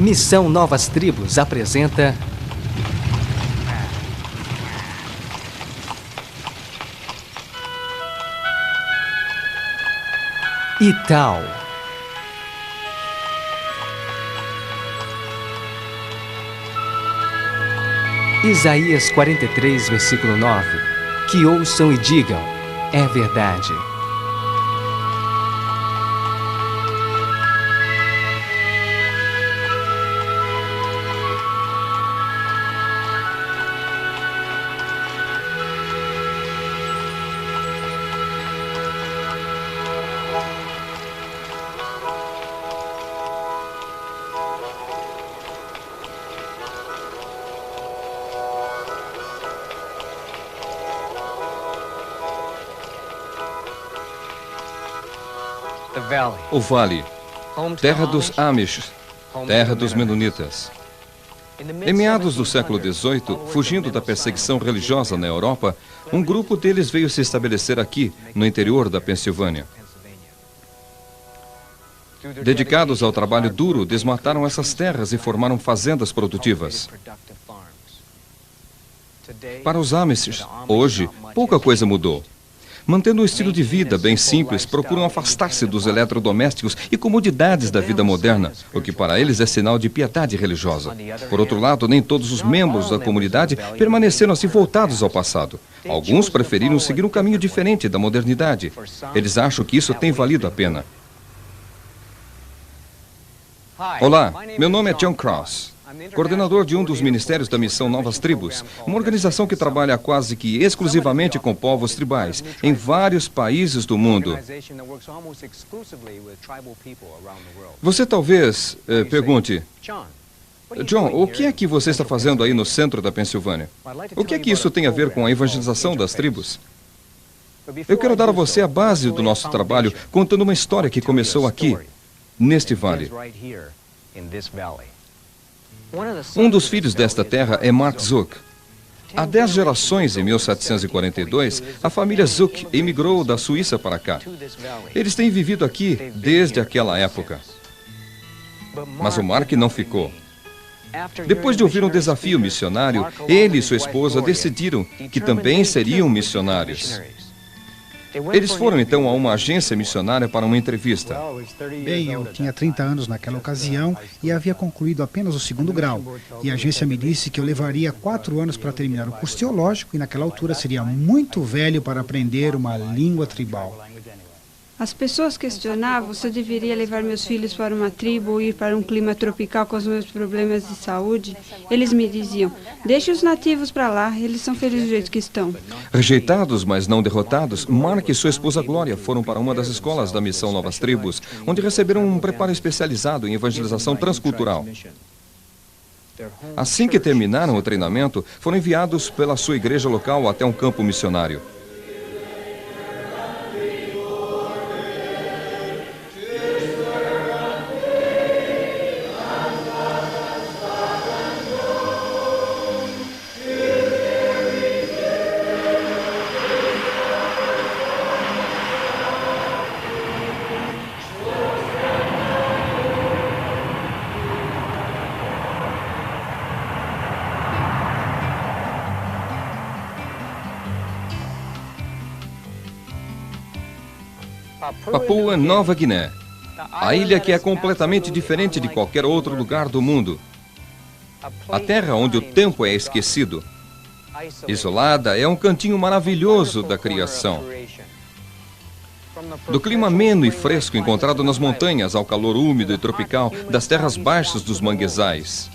Missão Novas Tribos apresenta... Ital. Isaías 43, versículo 9. Que ouçam e digam, é verdade. O Vale, terra dos Amish, terra dos Menonitas. Em meados do século XVIII, fugindo da perseguição religiosa na Europa, um grupo deles veio se estabelecer aqui, no interior da Pensilvânia. Dedicados ao trabalho duro, desmataram essas terras e formaram fazendas produtivas. Para os Amish, hoje, pouca coisa mudou. Mantendo um estilo de vida bem simples, procuram afastar-se dos eletrodomésticos e comodidades da vida moderna, o que para eles é sinal de piedade religiosa. Por outro lado, nem todos os membros da comunidade permaneceram assim voltados ao passado. Alguns preferiram seguir um caminho diferente da modernidade. Eles acham que isso tem valido a pena. Olá, meu nome é John Cross, coordenador de um dos ministérios da Missão Novas Tribos, uma organização que trabalha quase que exclusivamente com povos tribais em vários países do mundo. Você talvez pergunte, John, o que é que você está fazendo aí no centro da Pensilvânia? O que é que isso tem a ver com a evangelização das tribos? Eu quero dar a você a base do nosso trabalho, contando uma história que começou aqui, neste vale. Um dos filhos desta terra é Mark Zook. Há 10 gerações, em 1742, a família Zook emigrou da Suíça para cá. Eles têm vivido aqui desde aquela época. Mas o Mark não ficou. Depois de ouvir um desafio missionário, ele e sua esposa decidiram que também seriam missionários. Eles foram então a uma agência missionária para uma entrevista. Bem, eu tinha 30 anos naquela ocasião e havia concluído apenas o 2º grau. E a agência me disse que eu levaria 4 anos para terminar o curso teológico e naquela altura seria muito velho para aprender uma língua tribal. As pessoas questionavam se eu deveria levar meus filhos para uma tribo ou ir para um clima tropical com os meus problemas de saúde. Eles me diziam, deixe os nativos para lá, eles são felizes do jeito que estão. Rejeitados, mas não derrotados, Mark e sua esposa Glória foram para uma das escolas da Missão Novas Tribos, onde receberam um preparo especializado em evangelização transcultural. Assim que terminaram o treinamento, foram enviados pela sua igreja local até um campo missionário. Papua Nova Guiné, a ilha que é completamente diferente de qualquer outro lugar do mundo. A terra onde o tempo é esquecido. Isolada, é um cantinho maravilhoso da criação. Do clima ameno e fresco encontrado nas montanhas ao calor úmido e tropical das terras baixas dos manguezais.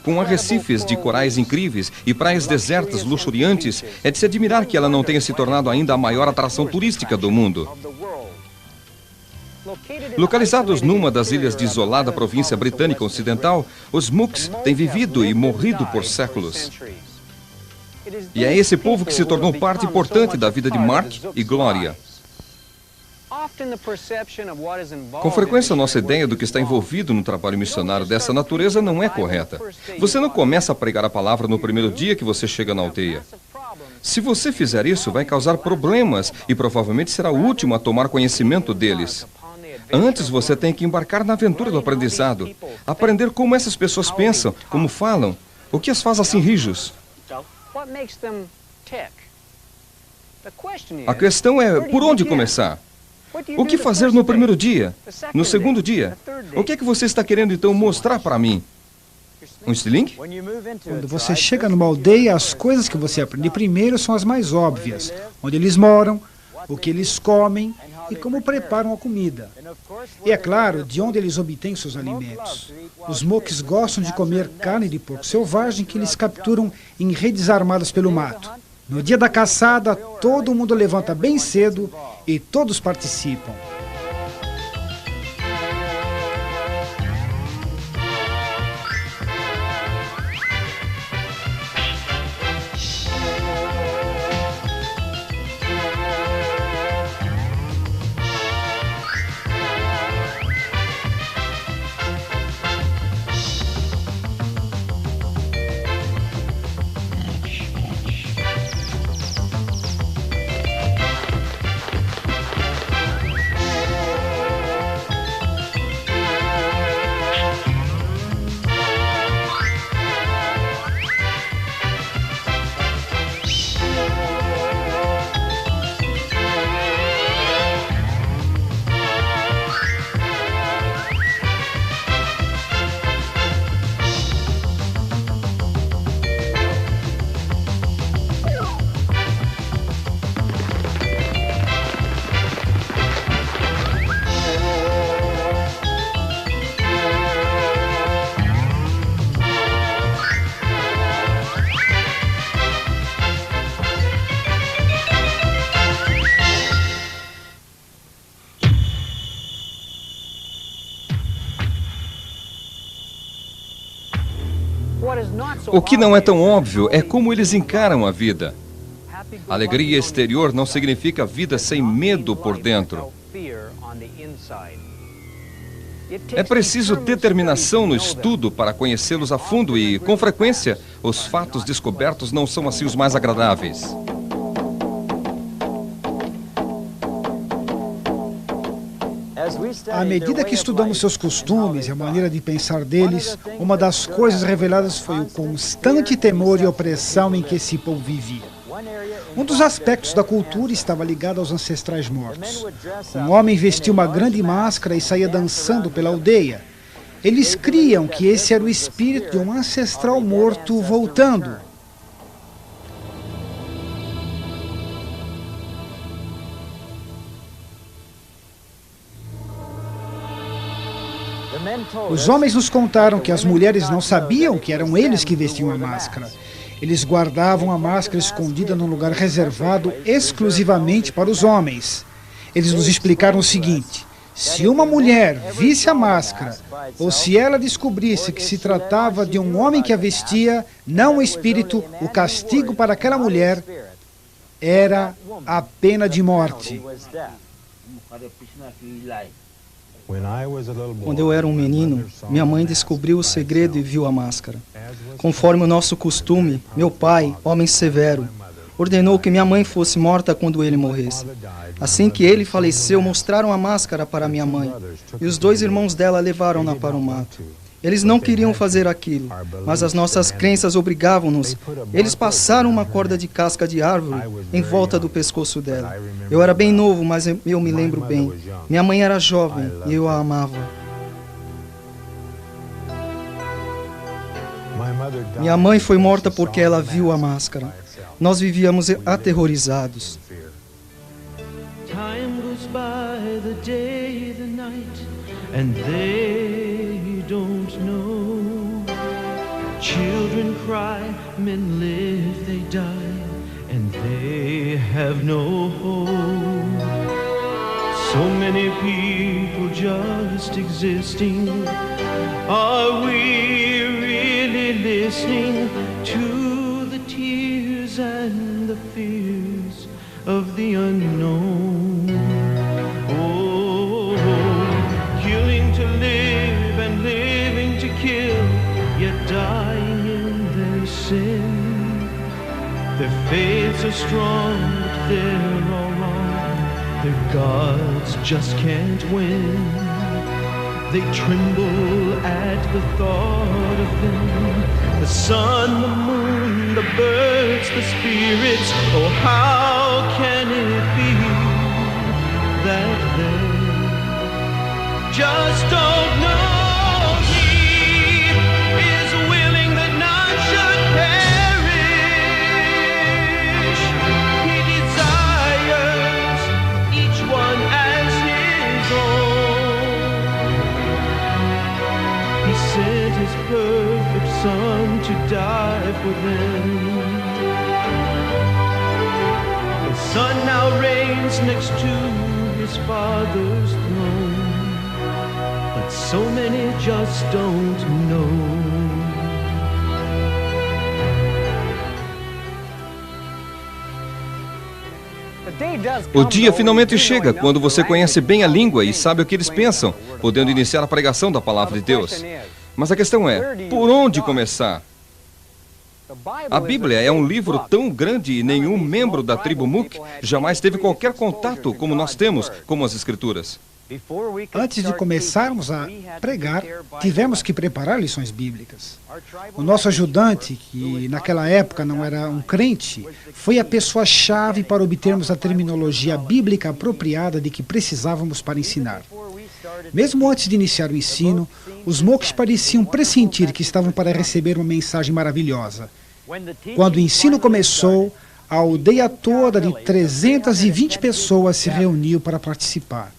Com arrecifes de corais incríveis e praias desertas luxuriantes, é de se admirar que ela não tenha se tornado ainda a maior atração turística do mundo. Localizados numa das ilhas de isolada província britânica ocidental, os Mooks têm vivido e morrido por séculos. E é esse povo que se tornou parte importante da vida de Mark e Glória. Com frequência, nossa ideia do que está envolvido no trabalho missionário dessa natureza não é correta. Você não começa a pregar a palavra no primeiro dia que você chega na aldeia. Se você fizer isso, vai causar problemas e provavelmente será o último a tomar conhecimento deles. Antes, você tem que embarcar na aventura do aprendizado. Aprender como essas pessoas pensam, como falam, o que as faz assim rijos. A questão é, por onde começar? O que fazer no primeiro dia? No segundo dia? O que é que você está querendo então mostrar para mim? Um estilingue? Quando você chega numa aldeia, as coisas que você aprende primeiro são as mais óbvias. Onde eles moram, o que eles comem e como preparam a comida. E é claro, de onde eles obtêm seus alimentos. Os Moques gostam de comer carne de porco selvagem que eles capturam em redes armadas pelo mato. No dia da caçada, todo mundo levanta bem cedo e todos participam. O que não é tão óbvio é como eles encaram a vida. Alegria exterior não significa vida sem medo por dentro. É preciso determinação no estudo para conhecê-los a fundo e, com frequência, os fatos descobertos não são assim os mais agradáveis. À medida que estudamos seus costumes e a maneira de pensar deles, uma das coisas reveladas foi o constante temor e opressão em que esse povo vivia. Um dos aspectos da cultura estava ligado aos ancestrais mortos. Um homem vestia uma grande máscara e saía dançando pela aldeia. Eles criam que esse era o espírito de um ancestral morto voltando. Os homens nos contaram que as mulheres não sabiam que eram eles que vestiam a máscara. Eles guardavam a máscara escondida num lugar reservado exclusivamente para os homens. Eles nos explicaram o seguinte: se uma mulher visse a máscara, ou se ela descobrisse que se tratava de um homem que a vestia, não o espírito, o castigo para aquela mulher era a pena de morte. Quando eu era um menino, minha mãe descobriu o segredo e viu a máscara. Conforme o nosso costume, meu pai, homem severo, ordenou que minha mãe fosse morta quando ele morresse. Assim que ele faleceu, mostraram a máscara para minha mãe, e os 2 irmãos dela levaram-na para o mato. Eles não queriam fazer aquilo, mas as nossas crenças obrigavam-nos. Eles passaram uma corda de casca de árvore em volta do pescoço dela. Eu era bem novo, mas eu me lembro bem. Minha mãe era jovem e eu a amava. Minha mãe foi morta porque ela viu a máscara. Nós vivíamos aterrorizados. Time goes by, the day, the night, and they don't know. Children cry, men live, they die, and they have no hope. So many people just existing. Are we really listening to the tears and the fears of the unknown? Oh, killing to live and living to kill, yet dying in their sin. Their faiths are strong, but they're all wrong. Their gods just can't win. They tremble at the thought of them. The sun, the moon, the birds, the spirits. Oh, how can it be that they just don't know? Perfect Son to die for them. The Son now reigns next to his Father's throne, but so many just don't know. O dia finalmente chega quando você conhece bem a língua e sabe o que eles pensam, podendo iniciar a pregação da palavra de Deus. Mas a questão é, por onde começar? A Bíblia é um livro tão grande e nenhum membro da tribo Mook jamais teve qualquer contato como nós temos com as Escrituras. Antes de começarmos a pregar, tivemos que preparar lições bíblicas. O nosso ajudante, que naquela época não era um crente, foi a pessoa-chave para obtermos a terminologia bíblica apropriada de que precisávamos para ensinar. Mesmo antes de iniciar o ensino, os Mooks pareciam pressentir que estavam para receber uma mensagem maravilhosa. Quando o ensino começou, a aldeia toda de 320 pessoas se reuniu para participar.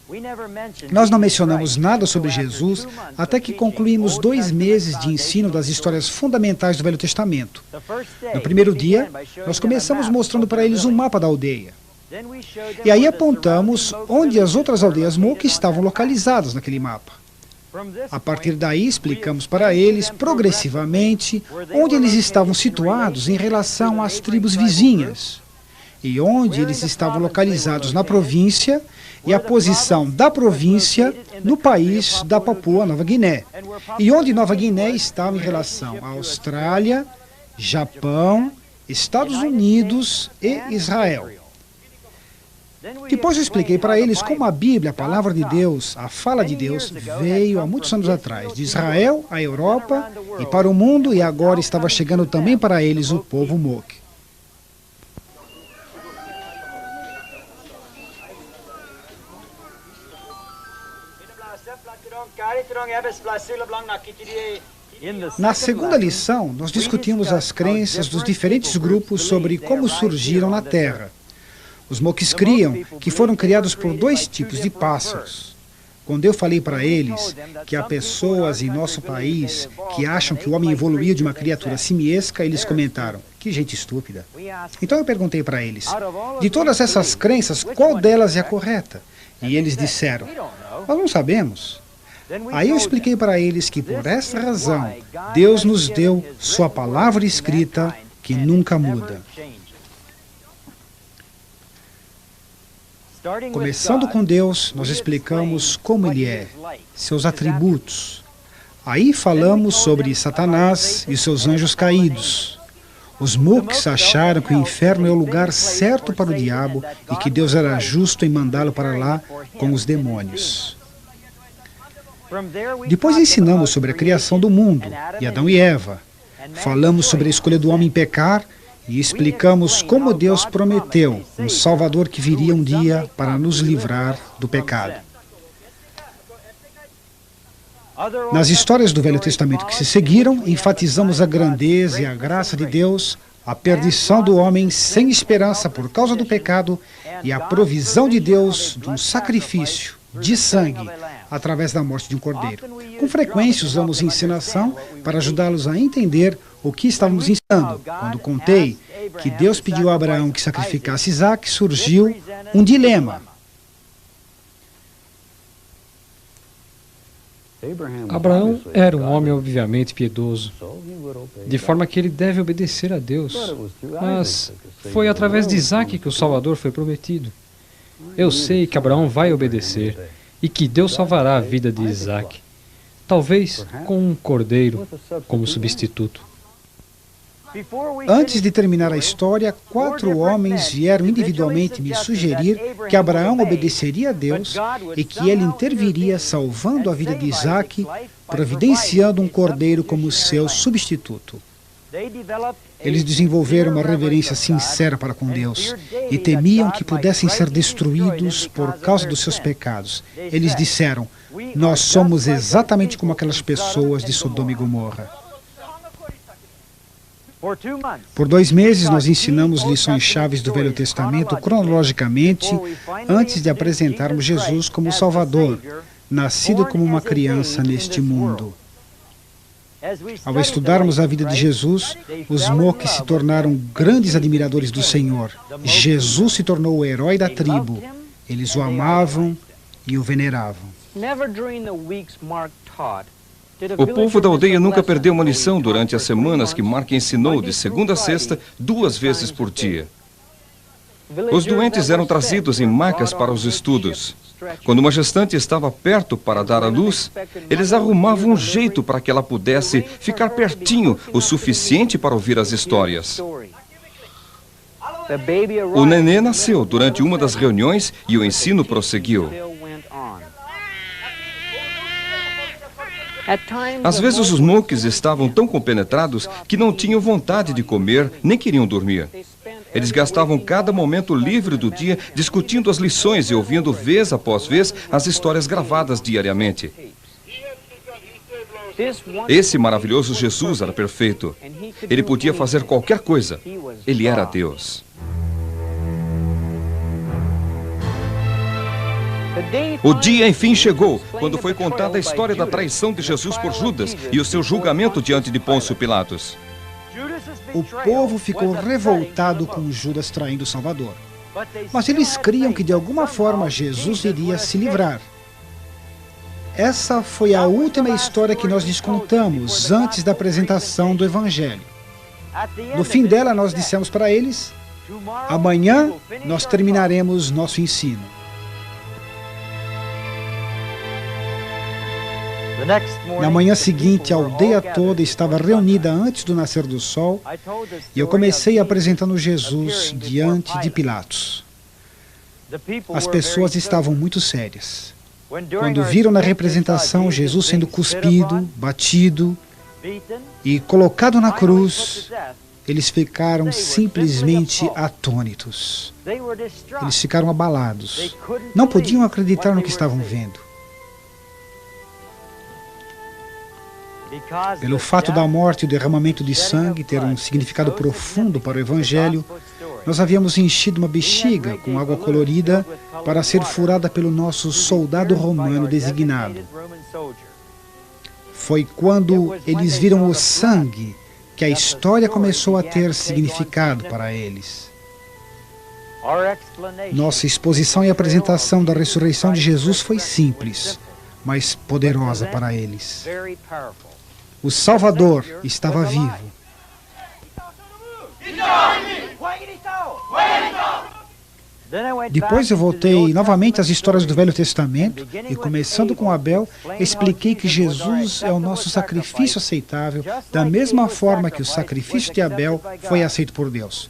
Nós não mencionamos nada sobre Jesus até que concluímos 2 meses de ensino das histórias fundamentais do Velho Testamento. No primeiro dia, nós começamos mostrando para eles um mapa da aldeia. E aí apontamos onde as outras aldeias Mook estavam localizadas naquele mapa. A partir daí, explicamos para eles, progressivamente, onde eles estavam situados em relação às tribos vizinhas, e onde eles estavam localizados na província, e a posição da província no país da Papua Nova Guiné, e onde Nova Guiné estava em relação à Austrália, Japão, Estados Unidos e Israel. Depois eu expliquei para eles como a Bíblia, a palavra de Deus, a fala de Deus, veio há muitos anos atrás, de Israel à Europa e para o mundo, e agora estava chegando também para eles, o povo Mook. Na segunda lição, nós discutimos as crenças dos diferentes grupos sobre como surgiram na Terra. Os Mooks criam que foram criados por 2 tipos de pássaros. Quando eu falei para eles que há pessoas em nosso país que acham que o homem evoluiu de uma criatura simiesca, eles comentaram, que gente estúpida. Então eu perguntei para eles, de todas essas crenças, qual delas é a correta? E eles disseram, nós não sabemos. Aí eu expliquei para eles que por essa razão, Deus nos deu sua palavra escrita que nunca muda. Começando com Deus, nós explicamos como Ele é, seus atributos. Aí falamos sobre Satanás e seus anjos caídos. Os Mooks acharam que o inferno é o lugar certo para o diabo e que Deus era justo em mandá-lo para lá com os demônios. Depois ensinamos sobre a criação do mundo, e Adão e Eva. Falamos sobre a escolha do homem pecar, e explicamos como Deus prometeu um Salvador que viria um dia para nos livrar do pecado. Nas histórias do Velho Testamento que se seguiram, enfatizamos a grandeza e a graça de Deus, a perdição do homem sem esperança por causa do pecado e a provisão de Deus de um sacrifício de sangue através da morte de um cordeiro. Com frequência usamos encenação para ajudá-los a entender o que estávamos ensinando. Quando contei que Deus pediu a Abraão que sacrificasse Isaac, surgiu um dilema. Abraão era um homem obviamente piedoso, de forma que ele deve obedecer a Deus. Mas foi através de Isaac que o Salvador foi prometido. Eu sei que Abraão vai obedecer e que Deus salvará a vida de Isaac, talvez com um cordeiro como substituto. Antes de terminar a história, 4 homens vieram individualmente me sugerir que Abraão obedeceria a Deus e que ele interviria salvando a vida de Isaac, providenciando um cordeiro como seu substituto. Eles desenvolveram uma reverência sincera para com Deus e temiam que pudessem ser destruídos por causa dos seus pecados. Eles disseram: nós somos exatamente como aquelas pessoas de Sodoma e Gomorra. Por 2 meses, nós ensinamos lições chaves do Velho Testamento cronologicamente antes de apresentarmos Jesus como Salvador, nascido como uma criança neste mundo. Ao estudarmos a vida de Jesus, os Moques se tornaram grandes admiradores do Senhor. Jesus se tornou o herói da tribo. Eles o amavam e o veneravam. O povo da aldeia nunca perdeu uma lição durante as semanas que Mark ensinou de segunda a sexta, 2 vezes por dia. Os doentes eram trazidos em macas para os estudos. Quando uma gestante estava perto para dar à luz, eles arrumavam um jeito para que ela pudesse ficar pertinho o suficiente para ouvir as histórias. O nenê nasceu durante uma das reuniões e o ensino prosseguiu. Às vezes os Moques estavam tão compenetrados que não tinham vontade de comer, nem queriam dormir. Eles gastavam cada momento livre do dia discutindo as lições e ouvindo vez após vez as histórias gravadas diariamente. Esse maravilhoso Jesus era perfeito. Ele podia fazer qualquer coisa. Ele era Deus. O dia, enfim, chegou, quando foi contada a história da traição de Jesus por Judas e o seu julgamento diante de Pôncio Pilatos. O povo ficou revoltado com Judas traindo o Salvador. Mas eles criam que de alguma forma Jesus iria se livrar. Essa foi a última história que nós lhes contamos antes da apresentação do Evangelho. No fim dela, nós dissemos para eles: amanhã nós terminaremos nosso ensino. Na manhã seguinte, a aldeia toda estava reunida antes do nascer do sol e eu comecei apresentando Jesus diante de Pilatos. As pessoas estavam muito sérias. Quando viram na representação Jesus sendo cuspido, batido e colocado na cruz, eles ficaram simplesmente atônitos. Eles ficaram abalados. Não podiam acreditar no que estavam vendo. Pelo fato da morte e o derramamento de sangue ter um significado profundo para o Evangelho, nós havíamos enchido uma bexiga com água colorida para ser furada pelo nosso soldado romano designado. Foi quando eles viram o sangue que a história começou a ter significado para eles. Nossa exposição e apresentação da ressurreição de Jesus foi simples, mas poderosa para eles. O Salvador estava vivo. Depois eu voltei novamente às histórias do Velho Testamento e, começando com Abel, expliquei que Jesus é o nosso sacrifício aceitável, da mesma forma que o sacrifício de Abel foi aceito por Deus.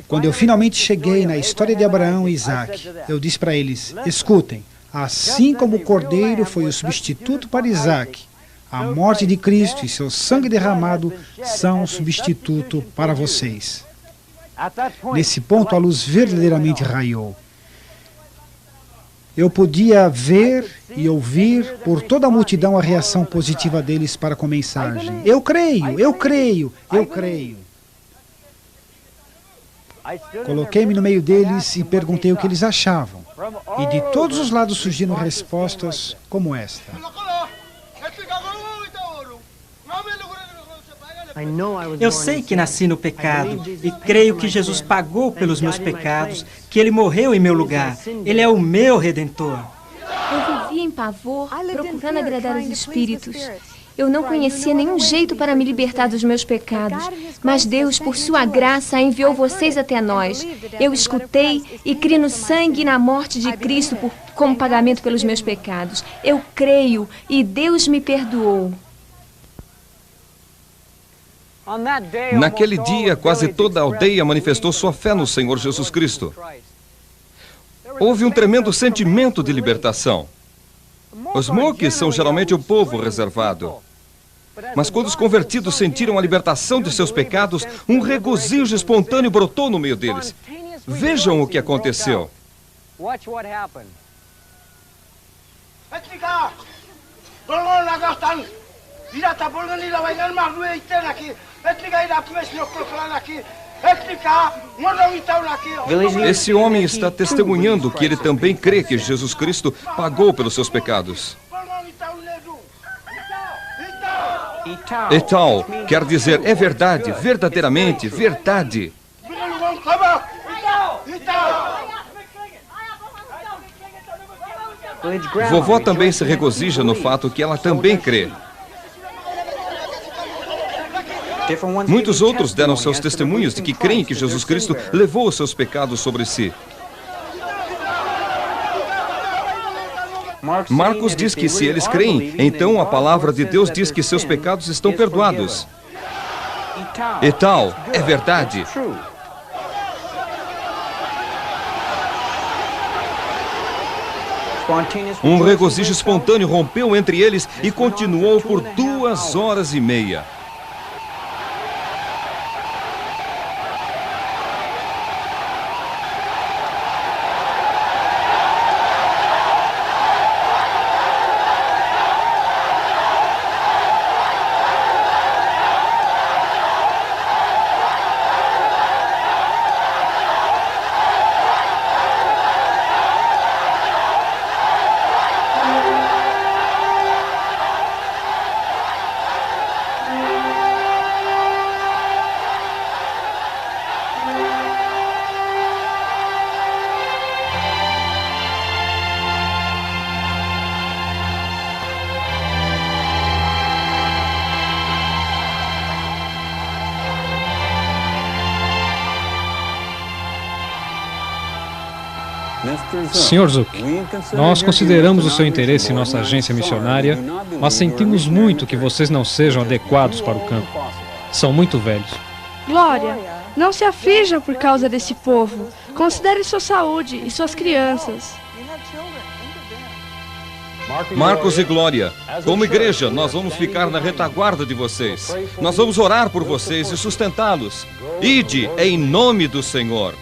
Quando eu finalmente cheguei na história de Abraão e Isaac, eu disse para eles: escutem, assim como o cordeiro foi o substituto para Isaac, a morte de Cristo e seu sangue derramado são o substituto para vocês. Nesse ponto, a luz verdadeiramente raiou. Eu podia ver e ouvir por toda a multidão a reação positiva deles para com a mensagem. Eu creio, eu creio, eu creio. Coloquei-me no meio deles e perguntei o que eles achavam. E de todos os lados surgiram respostas como esta. Eu sei que nasci no pecado e creio que Jesus pagou pelos meus pecados, que Ele morreu em meu lugar. Ele é o meu Redentor. Eu vivia em pavor, procurando agradar os espíritos. Eu não conhecia nenhum jeito para me libertar dos meus pecados, mas Deus, por sua graça, enviou vocês até nós. Eu escutei e criei no sangue e na morte de Cristo como pagamento pelos meus pecados. Eu creio e Deus me perdoou. Naquele dia, quase toda a aldeia manifestou sua fé no Senhor Jesus Cristo. Houve um tremendo sentimento de libertação. Os Moques são geralmente o povo reservado. Mas quando os convertidos sentiram a libertação de seus pecados, um regozijo espontâneo brotou no meio deles. Vejam o que aconteceu. Esse homem está testemunhando que ele também crê que Jesus Cristo pagou pelos seus pecados. Etal quer dizer é verdade, verdadeiramente, verdade. Vovó também se regozija no fato que ela também crê. Muitos outros deram seus testemunhos de que creem que Jesus Cristo levou os seus pecados sobre si. Marcos diz que se eles creem, então a palavra de Deus diz que seus pecados estão perdoados. Etal, é verdade. Um regozijo espontâneo rompeu entre eles e continuou por 2 horas e meia. Sr. Zook, nós consideramos o seu interesse em nossa agência missionária, mas sentimos muito que vocês não sejam adequados para o campo. São muito velhos. Glória, não se aflijam por causa desse povo. Considere sua saúde e suas crianças. Marcos e Glória, como igreja, nós vamos ficar na retaguarda de vocês. Nós vamos orar por vocês e sustentá-los. Ide em nome do Senhor.